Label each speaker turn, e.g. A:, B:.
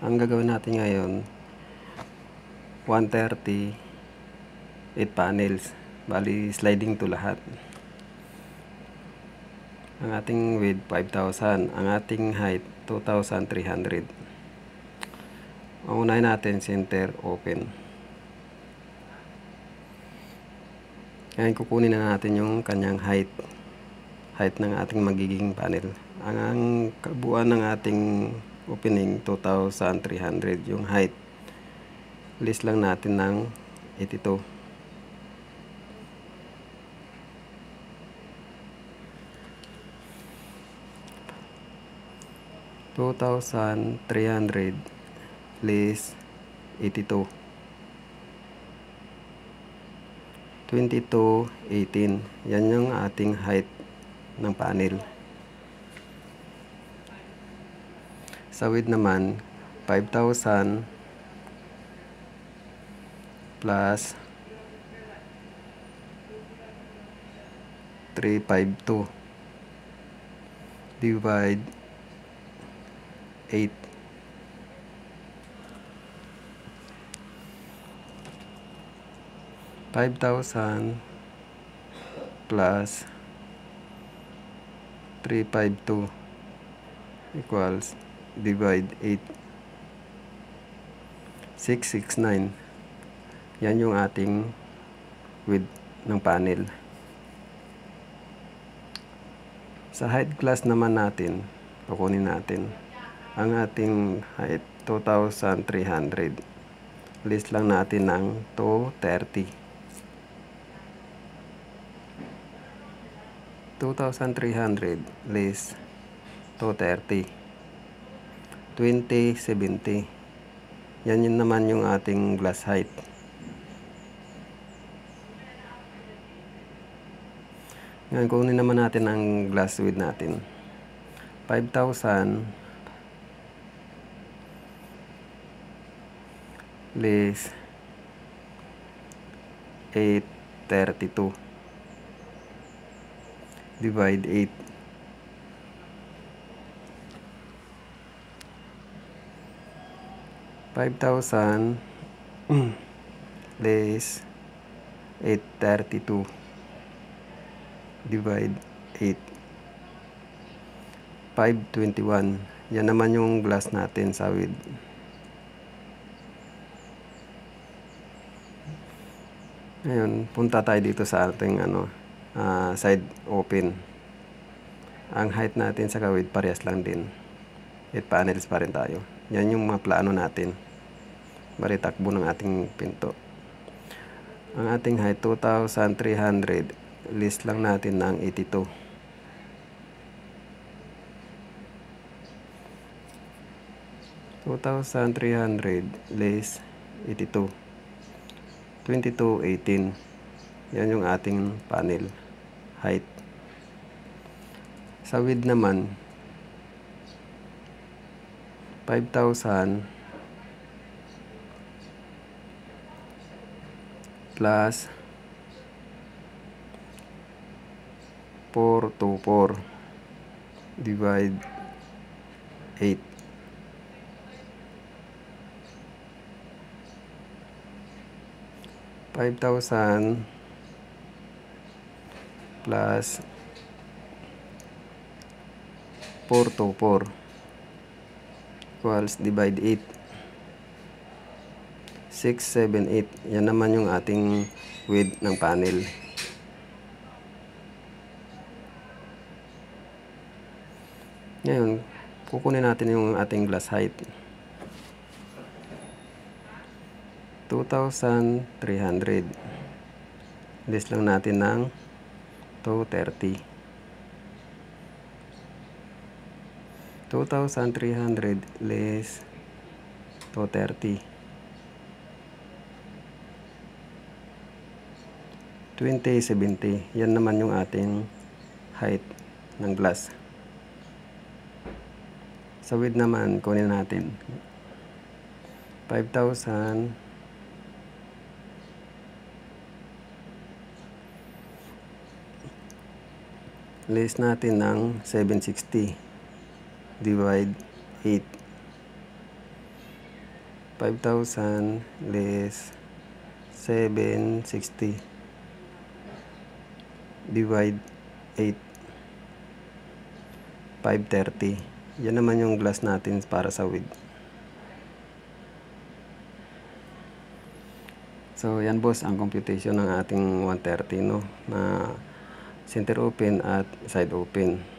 A: Ang gagawin natin ngayon, 130, 8 panels. Bali, sliding to lahat. Ang ating width, 5,000. Ang ating height, 2,300. Ang unahin natin, center, open. Ngayon, kukunin na natin yung kanyang height. Height ng ating magiging panel. Ang kabuuan ng ating opening, 2,300 yung height. List lang natin ng 82. $2,300 less 82. 2218. Yan yung ating height ng panel. Sa width naman, 5,000 plus 352 divide 8. $5,000 plus 352 equals divide 8. 669. Yan yung ating width ng panel. Sa height class naman natin, kukunin natin ang ating height, 2,300. List lang natin ng 230. 2,300 less 230. 2070. Yan yun naman yung ating glass height. Ngayon, kunin naman natin ang glass width natin. 5,000 less 832 divide 8. 5,000 less 832 divide 8. 521. Yan naman yung glass natin sa width. Ngayon, punta tayo dito sa ating side open. Ang height natin sa kawid parehas lang din. 8 panels pa rin tayo. Yan yung mga plano natin. Bali takbo ng ating pinto. Ang ating height 2,300. List lang natin ng 82. $2,300 less 82. 2218. Yan yung ating panel height. Sa width naman, 5,000 plus 424 divide 8. 5,000 plus 424 equals divide 8. 678. Yan naman yung ating width ng panel. Ngayon, kukunin natin yung ating glass height. 2,300. List lang natin ng 230. 2,300 less 230. 2070. Yan naman yung ating height ng glass. Sa width naman, kunin natin 5,000 less natin ng 760 divide 8. 5,000 less 760 divide 8, 530. Yan naman yung glass natin para sa width. So yan boss ang computation ng ating 130 no, na center open at side open.